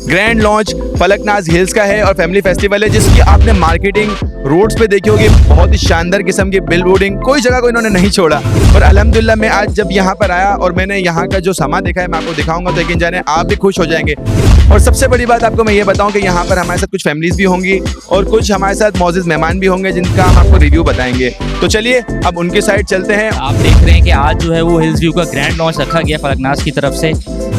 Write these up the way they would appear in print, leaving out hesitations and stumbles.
Grand launch Falaknaz hills का है और फैमिली फेस्टिवल है, जिसकी आपने मार्केटिंग रोड्स पे देखी होगी, बहुत ही शानदार किस्म की बिल बोर्डिंग, कोई जगह को इन्होंने नहीं छोड़ा। और अल्हम्दुलिल्लाह मैं आज जब यहाँ पर आया और मैंने यहाँ का जो सामान देखा है, मैं आपको दिखाऊंगा, तो यकीन जाने आप भी खुश हो जाएंगे। और सबसे बड़ी बात आपको मैं ये बताऊं कि यहाँ पर हमारे साथ कुछ फैमिलीज भी होंगी और कुछ हमारे साथ मौजूद मेहमान भी होंगे, जिनका हम आपको रिव्यू बताएंगे। तो चलिए अब उनके साइड चलते हैं। आप देख रहे हैं कि आज जो है वो हिल्स व्यू का ग्रैंड लॉन्च रखा गया फलकनाज की तरफ से,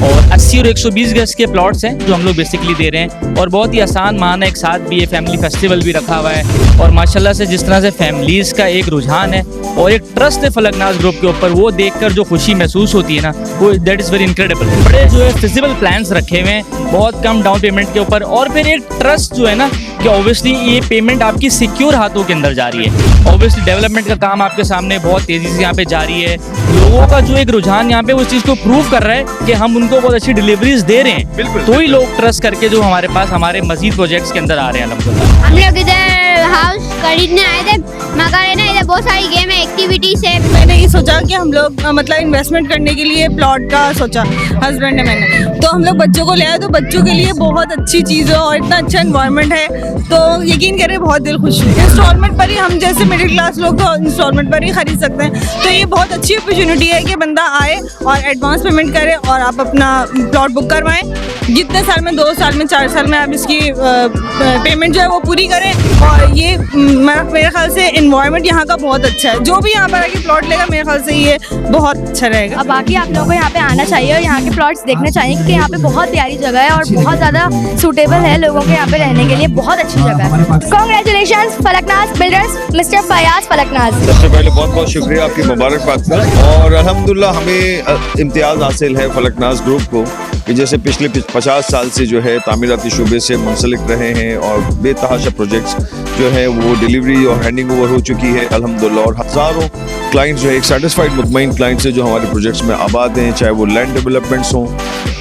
और 80 और 120 गज के प्लॉट्स हैं जो हम लोग बेसिकली दे रहे हैं, और बहुत ही आसान मान है, एक साथ भी ये फैमिली फेस्टिवल भी रखा हुआ है। और माशाल्लाह से जिस तरह से फैमिलीज़ का एक रुझान है और एक ट्रस्ट है फलकनाज ग्रुप के ऊपर, वो देखकर जो खुशी महसूस होती है ना, वो दैट इज़ वेरी इनक्रेडिबल। बड़े जो है फिजिबल प्लान्स रखे हुए हैं, बहुत कम डाउन पेमेंट के ऊपर, और फिर एक ट्रस्ट जो है ना कि ऑब्वियसली ये पेमेंट आपकी सिक्योर हाथों के अंदर जा रही है। ऑब्वियसली डेवलपमेंट का काम आपके सामने बहुत तेज़ी से यहाँ पे जारी है। लोगों का जो एक रुझान यहाँ पे उस चीज़ को प्रूव कर रहा है कि हम उनको बहुत अच्छी डिलीवरीज दे रहे हैं। बिल्कुल, तो ही लोग ट्रस्ट करके जो हमारे पास हमारे मजीद प्रोजेक्ट्स के अंदर आ रहे हैं। अल्हम्दुलिल्लाह हम लोग इधर हाउस खरीदने आए थे, मगर है ना इधर बहुत सारी गेम है, एक्टिविटीज है। मैंने ये सोचा कि हम लोग मतलब इन्वेस्टमेंट करने के लिए प्लॉट का सोचा, हस्बैंड ने मैंने, तो हम लोग बच्चों को ले आए, तो बच्चों के लिए बहुत अच्छी चीज़ है और इतना अच्छा इन्वायरमेंट है, तो यकीन करें बहुत दिल खुश हुई। इंस्टॉलमेंट पर ही हम जैसे मिडिल क्लास लोग तो इंस्टॉलमेंट पर ही खरीद सकते हैं, तो ये बहुत अच्छी अपॉर्चुनिटी है कि बंदा आए और एडवांस पेमेंट करे और आप अपना प्लॉट बुक करवाएं। जितने साल में, 2 साल में, 4 साल में आप इसकी पेमेंट जो है वो पूरी करें। और ये मेरे ख्याल से इन्वायरमेंट यहाँ का बहुत अच्छा है, जो भी यहाँ पर आके प्लॉट लेगा मेरे ख्याल से ये बहुत अच्छा रहेगा। अब बाकी आप लोगों को यहाँ पे आना चाहिए और यहाँ के प्लॉट्स देखने चाहिए, क्योंकि यहाँ पे बहुत प्यारी जगह है और बहुत ज़्यादा सूटेबल है लोगों के यहाँ पे रहने के लिए, बहुत अच्छी जगह है। Congratulations Falaknaz builders, mister Fayaz Falaknaz. सबसे पहले बहुत बहुत शुक्रिया, आपकी मुबारकबाद का। और अल्हम्दुलिल्लाह हमें इम्तियाज़ हासिल है फलकनाज ग्रुप को कि जैसे पिछले 50 साल से जो है तामीराती शुबे से मुंसलिक रहे हैं और बेतहाशा प्रोजेक्ट्स जो है वो डिलीवरी और हैंडिंग ओवर हो चुकी है अल्हम्दुलिल्लाह। और हज़ारों क्लाइंट्स जो है एक सेटिस्फाइड मुतमईन क्लाइंट्स है जो हमारे प्रोजेक्ट्स में आबाद हैं, चाहे वो लैंड डेवलपमेंट्स हों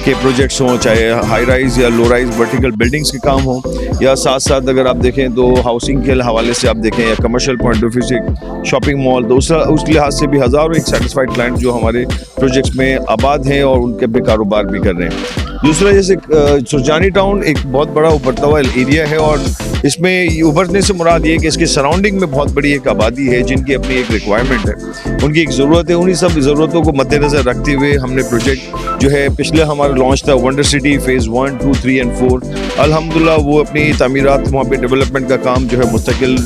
के प्रोजेक्ट्स हों, चाहे हाई राइज या लो राइज वर्टिकल बिल्डिंग्स के काम हों, या साथ साथ अगर आप देखें तो हाउसिंग के हवाले से आप देखें या कमर्शियल पॉइंट ऑफ व्यू से शॉपिंग मॉल, तो उस लिहाज से भी हज़ारों एक सेटिस्फाइड क्लाइंट जो हमारे प्रोजेक्ट्स में आबाद हैं और उनके अपने कारोबार भी कर रहे हैं। दूसरा जैसे सुरजानी टाउन एक बहुत बड़ा उभरता हुआ एरिया है और इसमें उभरने से मुराद ये है कि इसके सराउंडिंग में बहुत बड़ी एक आबादी है जिनकी अपनी एक रिक्वायरमेंट है, उनकी एक ज़रूरत है। उन्हीं सब ज़रूरतों को मद्देनज़र रखते हुए हमने प्रोजेक्ट जो है पिछले हमारा लॉन्च था वंडर सिटी फेज़ 1, 2, 3 और 4। अल्हम्दुलिल्लाह वो अपनी तामीरात वहाँ पे डेवलपमेंट का काम जो है मुस्तकिल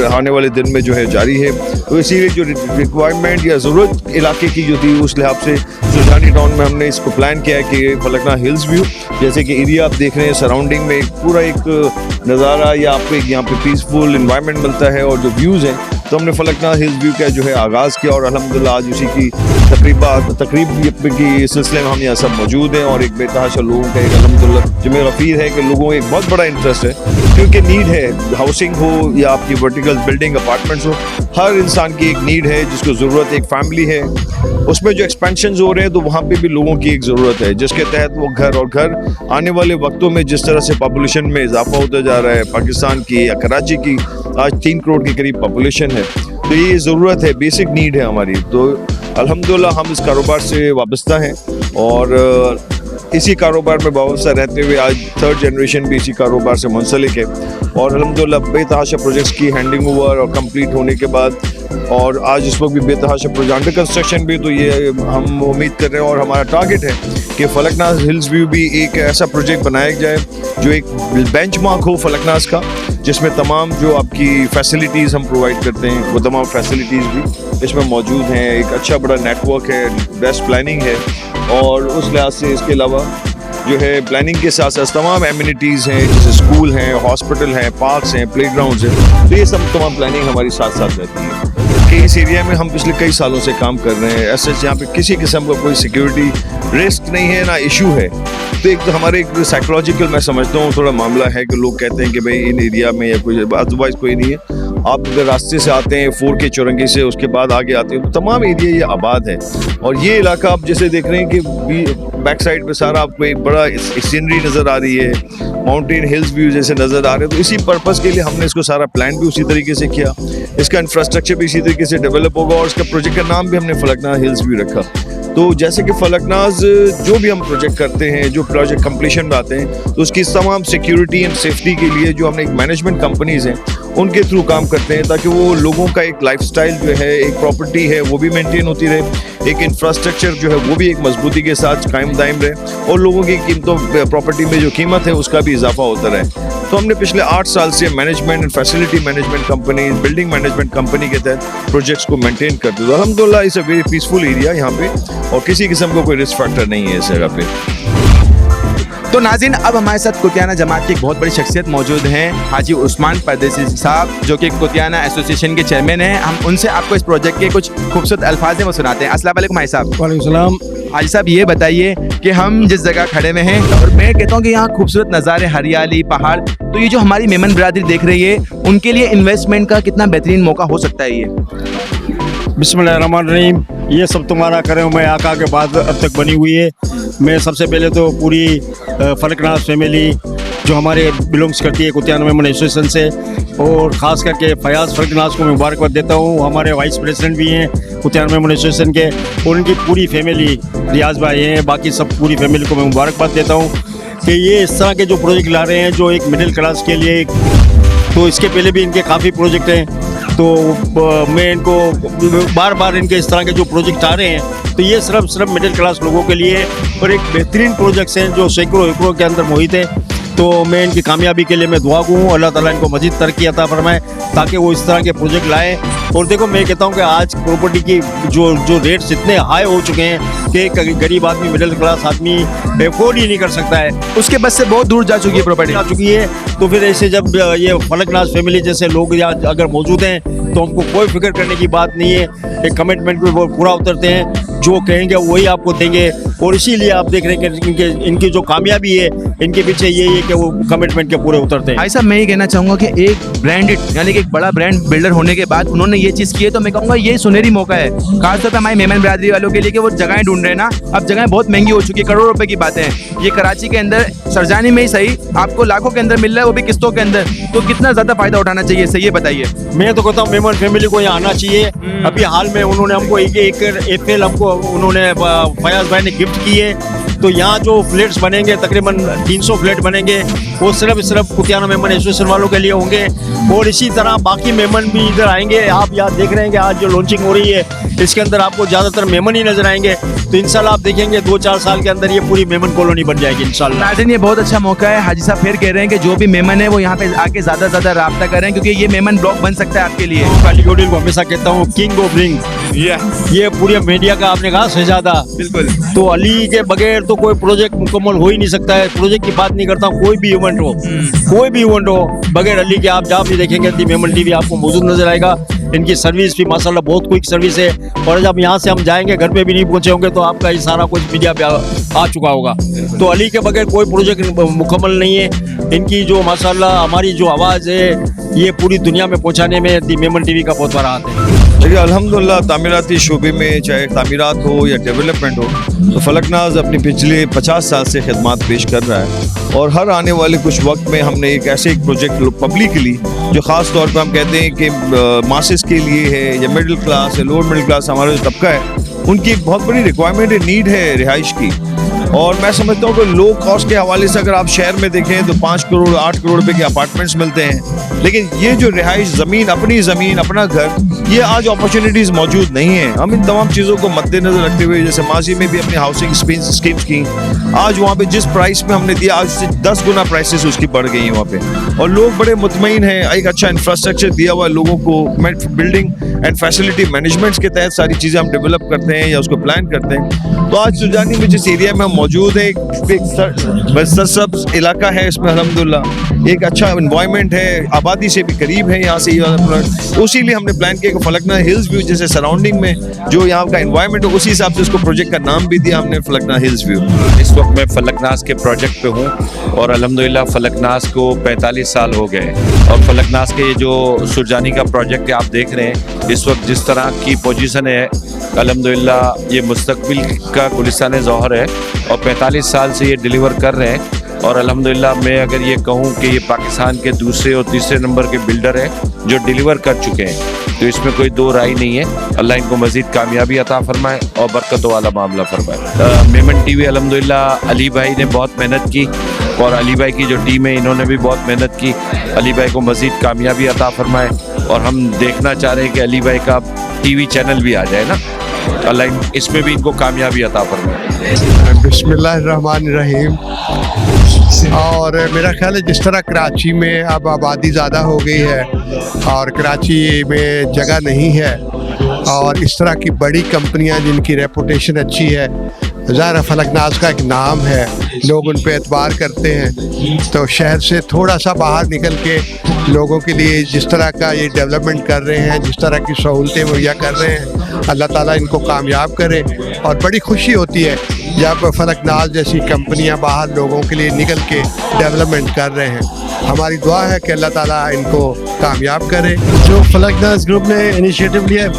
आने वाले दिन में जो है जारी है। तो इसीलिए जो रिक्वायरमेंट या ज़रूरत इलाके की जो थी उस लिहाज से सुरजानी टाउन में हमने इसको प्लान किया है कि फलकनाज हिल्स व्यू जैसे कि एरिया आप देख रहे हैं, सराउंडिंग में एक पूरा एक नज़ारा या आपको एक यहाँ पे पीसफुल इन्वायरमेंट मिलता है और जो व्यूज़ हैं, तो हमने फलकनाज हिल्स व्यू का जो है आगाज़ किया और अल्हम्दुलिल्लाह आज उसी की तकरीब की सिलसिले में हम यहाँ सब मौजूद हैं। और एक बेतहाशा लोगों का एक अल्हम्दुलिल्लाह जिम्मे गफीर है कि लोगों को एक बहुत बड़ा इंटरेस्ट है, क्योंकि नीड है, हाउसिंग हो या आपकी वर्टिकल बिल्डिंग अपार्टमेंट्स हो, हर इंसान की एक नीड है जिसको ज़रूरत है। एक फैमिली है उसमें जो एक्सपेंशन हो रहे हैं तो वहाँ पे भी लोगों की एक ज़रूरत है जिसके तहत वो घर और घर आने वाले वक्तों में जिस तरह से पॉपुलेशन में इजाफा होता जा रहा है, पाकिस्तान की या कराची की आज 3 करोड़ के करीब पॉपुलेशन है, तो ये ज़रूरत है, बेसिक नीड है हमारी। तो अल्हम्दुलिल्लाह हम इस कारोबार से वाबस्ता हैं और इसी कारोबार में वाबस्ता रहते हुए आज 3rd जनरेशन भी इसी कारोबार से मुंसलिक है। और अल्हम्दुलिल्लाह बेतहाशा प्रोजेक्ट्स की हैंडिंग ओवर और कंप्लीट होने के बाद और आज इस वक्त भी बेतहाशा प्रोजेक्ट अंडर कंस्ट्रक्शन भी, तो ये हम उम्मीद कर रहे हैं और हमारा टारगेट है कि फलकनाज हिल्स व्यू भी एक ऐसा प्रोजेक्ट बनाया जाए जो एक बेंचमार्क हो फलकनाज का, जिसमें तमाम जो आपकी फैसिलिटीज़ हम प्रोवाइड करते हैं वो तमाम फैसिलिटीज़ भी इसमें मौजूद हैं। एक अच्छा बड़ा नेटवर्क है, बेस्ट प्लानिंग है और उस लिहाज से इसके अलावा जो है प्लानिंग के साथ साथ तमाम एमिनिटीज़ हैं, जैसे स्कूल हैं, हॉस्पिटल हैं, पार्क्स हैं, प्लेग्राउंड्स हैं, तो ये सब तमाम प्लानिंग हमारी साथ साथ रहती है कि इस एरिया में हम पिछले कई सालों से काम कर रहे हैं। ऐसे यहाँ पे किसी किस्म का कोई सिक्योरिटी रिस्क नहीं है, ना इशू है। तो एक तो हमारे एक साइकोलॉजिकल मैं समझता हूँ थोड़ा मामला है कि लोग कहते हैं कि भाई इन एरिया में या कोई अदरवाइज़ कोई नहीं है। आप अगर रास्ते से आते हैं 4 के चौरंगी से, उसके बाद आगे आते हैं तो तमाम एरिया ये आबाद है। और ये इलाका आप जैसे देख रहे हैं कि बैक साइड पे सारा आपको एक बड़ा सीनरी नज़र आ रही है, माउंटेन हिल्स व्यू जैसे नज़र आ रहे हैं। तो इसी पर्पज़ के लिए हमने इसको सारा प्लान भी उसी तरीके से किया, इसका इंफ्रास्ट्रक्चर भी इसी तरीके से डेवलप होगा और इसका प्रोजेक्ट का नाम भी हमने फलकनाज हिल्स व्यू रखा। तो जैसे कि फलकनाज जो भी हम प्रोजेक्ट करते हैं, जो प्रोजेक्ट कंप्लीशन में आते हैं, तो उसकी तमाम सिक्योरिटी एंड सेफ्टी के लिए जो हमने एक मैनेजमेंट कंपनीज हैं उनके थ्रू काम करते हैं, ताकि वो लोगों का एक लाइफस्टाइल जो है, एक प्रॉपर्टी है, वो भी मेंटेन होती रहे, एक इंफ्रास्ट्रक्चर जो है वो भी एक मजबूती के साथ कायम दायम रहे और लोगों की कीमतों प्रॉपर्टी में जो कीमत है उसका भी इजाफा होता रहे। तो हमने पिछले 8 साल से management and facility management company, building management company के तहत प्रोजेक्ट्स को मेंटेन करते हैं। तो अल्हम्दुलिल्लाह it's a very peaceful area यहाँ पे और किसी किस्म का कोई रिस्क फैक्टर नहीं है इस जगह पे। तो नाज़रीन, अब हमारे साथ कुतियाना जमात की एक बहुत बड़ी शख्सियत मौजूद हैं, हाजी उस्मान परदेसी साहब, जो कि कुतियाना एसोसिएशन के चेयरमैन हैं। हम उनसे आपको इस प्रोजेक्ट के कुछ खूबसूरत अल्फाज हैं वो सुनाते हैं। अस्सलाम वालेकुम हाजी साहब। वालेकुम सलाम। हाजी साहब, ये बताइए कि हम जिस जगह खड़े हुए हैं और मैं कहता हूँ कि यहाँ खूबसूरत नज़ारे, हरियाली, पहाड़, तो ये जो हमारी मेमन बिरादरी देख रही है उनके लिए इन्वेस्टमेंट का कितना बेहतरीन मौका हो सकता है ये? बिस्मिल्लाहिर्रहमानिर्रहीम। ये सब तुम्हारा करे मैं आका के बाद अब तक बनी हुई है। मैं सबसे पहले तो पूरी फलकनाज फैमिली जो हमारे बिलोंग्स करती है कुतियाना मेमन एसोसिएशन से, और ख़ास करके फयाज़ फलकनाज को मुबारकबाद देता हूँ। हमारे वाइस प्रेसिडेंट भी हैं कुतियाना मेमन एसोसिएशन के, और उनकी पूरी फैमिली, रियाज भाई हैं, बाकी सब पूरी फैमिली को मैं मुबारकबाद देता हूँ कि ये इस तरह के जो प्रोजेक्ट ला रहे हैं जो एक मिडिल क्लास के लिए, तो इसके पहले भी इनके काफ़ी प्रोजेक्ट हैं। तो मैं इनको बार बार इनके इस तरह के जो प्रोजेक्ट आ रहे हैं, तो ये सिर्फ मिडिल क्लास लोगों के लिए और एक बेहतरीन प्रोजेक्ट्स हैं जो सैकड़ों एकड़ों के अंदर मोहित है। तो मैं इनकी कामयाबी के लिए मैं दुआ हूँ, अल्लाह ताला इनको मज़ीद तरक्की अता फरमाए ताकि वो इस तरह के प्रोजेक्ट लाएँ। और देखो, मैं कहता हूँ कि आज प्रॉपर्टी की जो रेट्स इतने हाई हो चुके हैं कि एक गरीब आदमी, मिडिल क्लास आदमी अफोर्ड ही नहीं कर सकता है, उसके बस से बहुत दूर जा चुकी है प्रॉपर्टी, जा चुकी है। तो फिर ऐसे जब ये फलकनाज फैमिली जैसे लोग यहाँ अगर मौजूद हैं तो हमको कोई फिक्र करने की बात नहीं है। एक कमिटमेंट पे वो पूरा उतरते हैं, जो कहेंगे वही आपको देंगे। और इसीलिए आप देख रहे हैं कि इनकी जो कामयाबी है इनके पीछे यही है कि वो कमिटमेंट के पूरे उतरते हैं। भाई साहब, मैं ये कहना चाहूँगा कि एक ब्रांडेड यानी कि एक बड़ा ब्रांड बिल्डर होने के बाद उन्होंने ये चीज़ की है, तो मैं कहूँगा ये सुनहरी मौका है खासतौर पर हमारी मेमन बिरादरी वालों के लिए कि वो जगहें ढूंढ रहे हैं ना। अब जगहें बहुत महंगी हो चुकी है, करोड़ों रुपए की बातें हैं। ये कराची के अंदर सरजानी में ही सही आपको लाखों के अंदर मिल रहा है, वो भी किस्तों के अंदर, तो कितना ज़्यादा फायदा उठाना चाहिए इससे, ये बताइए। मैं तो कहता हूँ मेमन फैमिली को यहाँ आना चाहिए। अभी हाल में उन्होंने हमको एक एप्रिल हमको उन्होंने फयाज भाई ने गिफ्ट की है। तो यहाँ जो फ्लैट्स बनेंगे तकरीबन 300 फ्लैट बनेंगे, वो सिर्फ कुतियाना मेमन एसोसिएशन वालों के लिए होंगे। और इसी तरह बाकी मेमन भी इधर आएंगे। आप यहाँ देख रहे हैं कि आज जो लॉन्चिंग हो रही है इसके अंदर आपको ज़्यादातर मेमन ही नजर आएंगे। तो इंशाल्लाह आप देखेंगे 2-4 साल के अंदर ये पूरी मेमन कॉलोनी बन जाएगी इंशाल्लाह। नाज़रीन, ये बहुत अच्छा मौका है। हाजी साहब फिर कह रहे हैं कि जो भी मेमन है वो यहाँ पे आके ज़्यादा से ज़्यादा राब्ता करें, क्योंकि ये मेमन ब्लॉक बन सकता है आपके लिए। अलीगढ़ को हमेशा कहता हूँ किंग ऑफ रिंग, ये पूरे मीडिया का आपने कहा शहजादा। बिल्कुल। तो अली के बगैर तो कोई प्रोजेक्ट मुकम्मल हो ही नहीं सकता है। प्रोजेक्ट की बात नहीं करता हूँ, कोई भी इवेंट हो बगैर अली के आप जहाँ भी देखेंगे दी मेमन टीवी आपको मौजूद नजर आएगा। इनकी सर्विस भी माशाल्लाह बहुत क्विक सर्विस है। और जब यहाँ से हम जाएंगे घर पे भी नहीं पहुँचे होंगे तो आपका ये सारा कुछ मीडिया पे आ चुका होगा। तो अली के बगैर कोई प्रोजेक्ट मुकम्मल नहीं है। इनकी जो माशाल्लाह हमारी जो आवाज़ है ये पूरी दुनिया में पहुँचाने में दी मेमन टीवी का बहुत बड़ा हाथ है। देखिए, अल्हम्दुलिल्लाह तामीराती शोबे में चाहे तामीरात हो या डेवलपमेंट हो, तो फलकनाज अपनी पिछले 50 साल से खिदमात पेश कर रहा है। और हर आने वाले कुछ वक्त में हमने एक ऐसे एक प्रोजेक्ट पब्लिकली जो ख़ास तौर पर हम कहते हैं कि मासेस के लिए है या मिडिल क्लास या लोअर मिडिल क्लास हमारा जो तबका है उनकी एक बहुत बड़ी रिक्वायरमेंट है, नीड है रिहाइश की। और मैं समझता हूँ कि लो कॉस्ट के हवाले से अगर आप शहर में देखें तो 5 करोड़ 8 करोड़ रुपए के अपार्टमेंट्स मिलते हैं, लेकिन ये जो रिहाइश ज़मीन, अपना घर, ये आज अपॉर्चुनिटीज़ मौजूद नहीं है। हम इन तमाम चीज़ों को मद्देनजर रखते हुए जैसे माजी में भी अपनी हाउसिंग स्कीम्स की, आज वहाँ पे जिस प्राइस में हमने दिया आज से 10 गुना प्राइसेस उसकी बढ़ गई हैं वहाँ पे। और लोग बड़े मुतमईन हैं, एक अच्छा इंफ्रास्ट्रक्चर दिया हुआ है लोगों को। बिल्डिंग एंड फैसिलिटी मैनेजमेंट्स के तहत सारी चीज़ें हम डेवलप करते हैं या उसको प्लान करते हैं। तो आज सुजानी में जिस एरिया में हम मौजूद है एक सरसब्ज इलाका है, इसमें अल्हम्दुलिल्लाह एक अच्छा एनवायरनमेंट है, आबादी से भी करीब है यहाँ से। उसी लिए हमने प्लान किया कि फलकना हिल्स व्यू जैसे सराउंडिंग में जो यहाँ का एनवायरनमेंट है उसी हिसाब से उसको प्रोजेक्ट का नाम भी दिया हमने फलकना हिल्स व्यू। इस वक्त मैं फलकनाज के प्रोजेक्ट पे हूँ और अल्हम्दुलिल्लाह फलकनाज को 45 साल हो गए। और फलकनाज के ये जो सुरजानी का प्रोजेक्ट है आप देख रहे हैं इस वक्त जिस तरह की पोजीशन है, अल्हम्दुलिल्लाह ये मुस्तकबिल का गुलिस्तान ज़ोहर है और 45 साल से ये डिलीवर कर रहे हैं। और अल्हम्दुलिल्लाह मैं अगर ये कहूँ कि ये पाकिस्तान के दूसरे और तीसरे नंबर के बिल्डर हैं जो डिलीवर कर चुके हैं। तो इसमें कोई दो राय नहीं है। अल्लाह इनको मजीद कामयाबी अता फरमाए और बरकतों वाला मामला फरमाए। मेमन टीवी अल्हम्दुलिल्लाह अली भाई ने बहुत मेहनत की और अली भाई की जो टीम है इन्होंने भी बहुत मेहनत की। अली भाई को मजीद कामयाबी अता फरमाए और हम देखना चाह रहे हैं कि अली भाई का टीवी चैनल भी आ जाए ना, अल्लाह इसमें भी इनको कामयाबी अता फरमाए। बिस्मिल्लाहिर्रहमानिर्रहीम। और मेरा ख्याल है जिस तरह कराची में अब आबादी ज़्यादा हो गई है और कराची में जगह नहीं है और इस तरह की बड़ी कंपनियां जिनकी रेपुटेशन अच्छी है, ज़ाहिर फलकनाज का एक नाम है, लोग उन पे एतबार करते हैं, तो शहर से थोड़ा सा बाहर निकल के लोगों के लिए जिस तरह का ये डेवलपमेंट कर रहे हैं, जिस तरह की सहूलतें मुहैया कर रहे हैं, अल्लाह ताला इनको कामयाब करे। और बड़ी खुशी होती है जब फलकनाज जैसी कंपनियां बाहर लोगों के लिए निकल के डेवलपमेंट कर रहे हैं। हमारी दुआ है कि अल्लाह ताला इनको कामयाब करे। जो फलकनाज ग्रुप ने इनिशिएटिव लिया है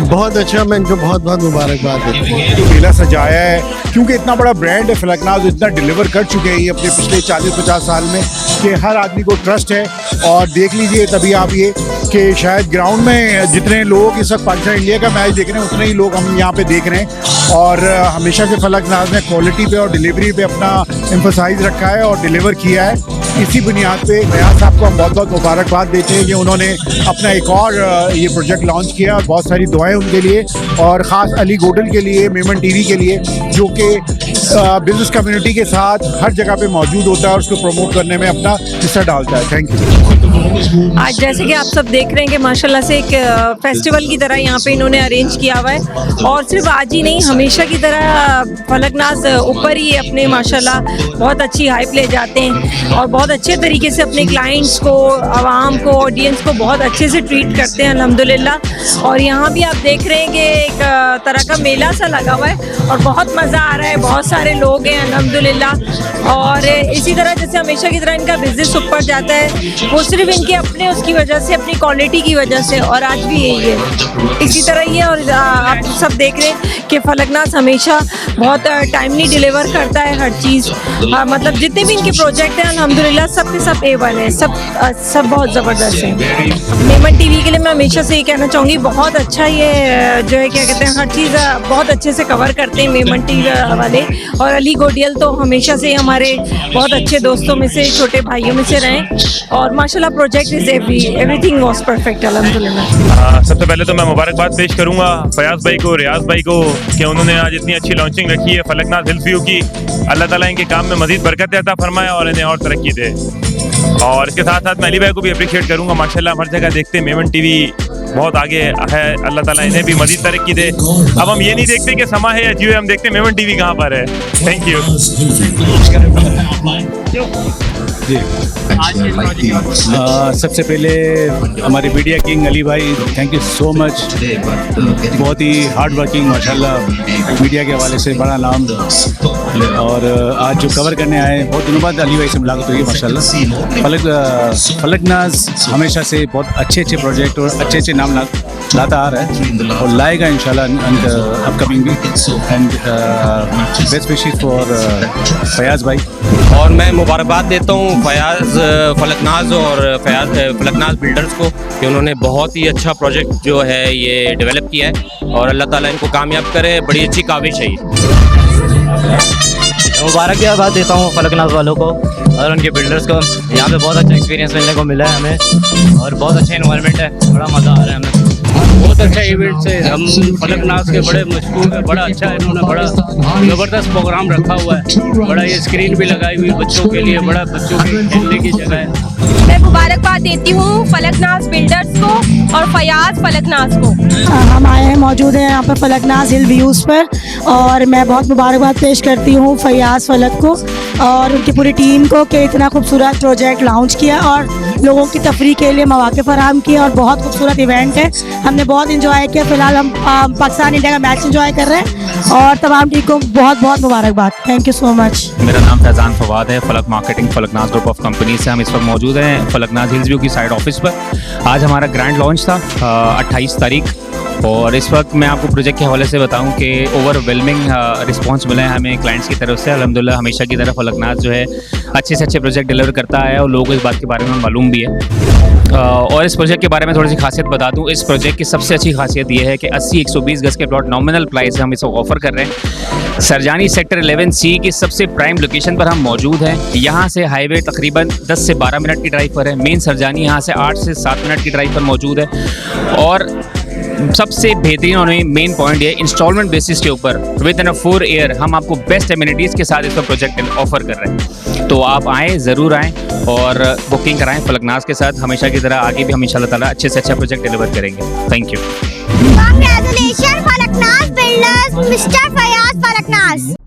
बहुत अच्छा, मैं इनको बहुत बहुत मुबारकबाद देता हूँ। जो मेला सजाया है, क्योंकि इतना बड़ा ब्रांड है फलकनाज, इतना डिलीवर कर चुके हैं ये अपने पिछले 40-50 साल में कि हर आदमी को ट्रस्ट है। और देख लीजिए तभी आप ये कि शायद ग्राउंड में जितने लोग इस वक्त पाकिस्तान इंडिया का मैच देख रहे हैं उतने ही लोग हम यहाँ पे देख रहे हैं। और हमेशा से फलकनाज ने क्वालिटी पे और डिलीवरी पे अपना एम्फसाइज रखा है और डिलीवर किया है। इसी बुनियाद पे फयाज साहब को हम बहुत बहुत मुबारकबाद देते हैं कि उन्होंने अपना एक और ये प्रोजेक्ट लॉन्च किया। बहुत सारी दुआएं उनके लिए और ख़ास अली गोडल के लिए, मेमन टीवी के लिए, जो कि बिजनेस कम्युनिटी के साथ हर जगह पे मौजूद होता है और उसको प्रमोट करने में अपना हिस्सा डालता है। Thank you. आज जैसे कि आप सब देख रहे हैं कि माशाल्लाह से एक फेस्टिवल की तरह यहाँ पे इन्होंने अरेंज किया हुआ है और सिर्फ आज ही नहीं, हमेशा की तरह फलकनाज ऊपर ही अपने माशाल्लाह बहुत अच्छी हाइप ले जाते हैं और बहुत अच्छे तरीके से अपने क्लाइंट्स को, आवाम को, ऑडियंस को बहुत अच्छे से ट्रीट करते हैं अल्हम्दुलिल्लाह। और यहाँ भी आप देख रहे हैं कि एक तरह का मेला सा लगा हुआ है और बहुत मज़ा आ रहा है, बहुत सारे लोग हैं अल्हम्दुलिल्लाह। और इसी तरह जैसे हमेशा की तरह इनका बिजनेस ऊपर जाता है, वो सिर्फ इनके अपने उसकी वजह से, अपनी क्वालिटी की वजह से, और आज भी यही है, इसी तरह ही है। और आप सब देख रहे हैं कि फलकनाज हमेशा बहुत टाइमली डिलीवर करता है हर चीज़। मतलब जितने भी इनके प्रोजेक्ट हैं अल्हम्दुलिल्लाह सब के सब A1 है, सब बहुत ज़बरदस्त हैं। मेमन टीवी के लिए मैं हमेशा से ये कहना चाहूँगी, बहुत अच्छा ये जो है क्या कहते हैं, हर चीज़ बहुत अच्छे से कवर करते हैं मेमन टीवी वाले। और अली गोडियल तो हमेशा से हमारे बहुत अच्छे दोस्तों में से, छोटे भाइयों में से रहे और माशाल्लाह project is everything was perfect अल्हम्दुलिल्लाह। सबसे पहले तो मैं मुबारकबाद पेश करूंगा फयाज भाई को, रियाज भाई को कि उन्होंने आज इतनी अच्छी लॉन्चिंग रखी है फलकनाज हिल्स व्यू की। अल्लाह ताला इनके काम में मजीद बरकत अता फरमाए और इन्हें और तरक्की दे। और इसके साथ साथ मैं अली भाई को भी अप्रिशिएट करूंगा, माशाल्लाह हर जगह देखते हैं मेमन टीवी बहुत आगे है, अल्लाह ताला इन्हें भी मजीद तरक्की दे। अब हम ये नहीं देखते कि समा है या जियो, हम देखते हैं मेमन टीवी कहाँ पर है। Thank you. सबसे पहले हमारे मीडिया किंग अली भाई, थैंक यू सो मच। बहुत ही हार्ड वर्किंग माशाल्लाह, मीडिया के हवाले से बड़ा नाम। और आज जो कवर करने आए, बहुत दिनों बाद अली भाई से मुलाकात हुई माशाल्लाह। फलकनाज हमेशा से बहुत अच्छे प्रोजेक्ट और अच्छे नाम लाता आ रहा है और लाएगा इंशाल्लाह अपकमिंग भी। And best wishes for Fayaz भाई। और मैं मुबारकबाद देता हूँ फलकनाज और फलकनाज बिल्डर्स को कि उन्होंने बहुत ही अच्छा प्रोजेक्ट जो है ये डेवलप किया है और अल्लाह ताला इनको कामयाब करे। बड़ी अच्छी काविश है ये। मुबारकबाद देता हूँ फलकनाज वालों को और उनके बिल्डर्स को। यहाँ पे बहुत अच्छा एक्सपीरियंस मिलने को मिला है हमें और बहुत अच्छा इन्वायरमेंट है, बड़ा मज़ा आ रहा है हमें। बहुत अच्छा इवेंट है, हम फलकनाज के बड़े मशहूर है, बड़ा अच्छा है, इन्होंने बड़ा ज़बरदस्त प्रोग्राम रखा हुआ है। बड़ा ये स्क्रीन भी लगाई हुई बच्चों के लिए, बड़ा बच्चों के खेलने की जगह है। मैं मुबारकबाद देती हूँ फलकनाज बिल्डर्स को और फयाज फलकनाज को। हम आए हैं, मौजूद हैं यहाँ पर फलकनाज हिल व्यूज़ पर और मैं बहुत मुबारकबाद पेश करती हूँ फयाज फलक को और उनकी पूरी टीम को कि इतना खूबसूरत प्रोजेक्ट लॉन्च किया और लोगों की तफरीह के लिए मौके फराहम किए और बहुत खूबसूरत इवेंट है। हमने बहुत इंजॉय किया। फ़िलहाल हम पाकिस्तान इंडिया का मैच इंजॉय कर रहे हैं और तमाम टीम को बहुत बहुत मुबारकबाद। Thank you so much. मेरा नाम फैज़ान फवाद है, फलक marketing Falaknaz group of company से हम इस वक्त मौजूद हैं फलकनाज हिल्स व्यू की साइड ऑफिस पर। आज हमारा ग्रैंड लॉन्च था 28 तारीख और इस वक्त मैं आपको प्रोजेक्ट के हवाले से बताऊं कि ओवरवेलमिंग रिस्पांस मिला है हमें क्लाइंट्स की तरफ से। अल्हम्दुलिल्लाह हमेशा की तरह फलकनाज़ जो है अच्छे से अच्छे प्रोजेक्ट डिलीवर करता है और लोगों को इस बात के बारे में मालूम भी है। और इस प्रोजेक्ट के बारे में थोड़ी सी खासियत बता दूं, इस प्रोजेक्ट की सबसे अच्छी खासियत ये है कि 80-120 गज के प्लॉट नॉमिनल प्राइस हम इसको ऑफर कर रहे हैं। सरजानी सेक्टर 11C की सबसे प्राइम लोकेशन पर हम मौजूद हैं। यहाँ से हाईवे तकरीबन 10 से 12 मिनट की ड्राइव पर है। मेन सरजानी यहाँ से 8 से 7 मिनट की ड्राइव पर मौजूद है। और सबसे बेहतरीन और मेन पॉइंट ये इंस्टॉलमेंट बेसिस के ऊपर विद इन 4 ईयर हम आपको बेस्ट एमिनिटीज़ के साथ इसका प्रोजेक्ट ऑफर कर रहे हैं। तो आप आएँ, ज़रूर आएँ और बुकिंग कराएं फलकनाज़ के साथ। हमेशा की तरह आगे भी हम इंशाल्लाह ताला अच्छे से अच्छा प्रोजेक्ट डिलीवर करेंगे। Thank you. Congratulations, Falaknaz Builders, Mr. Fayaz Falaknaz.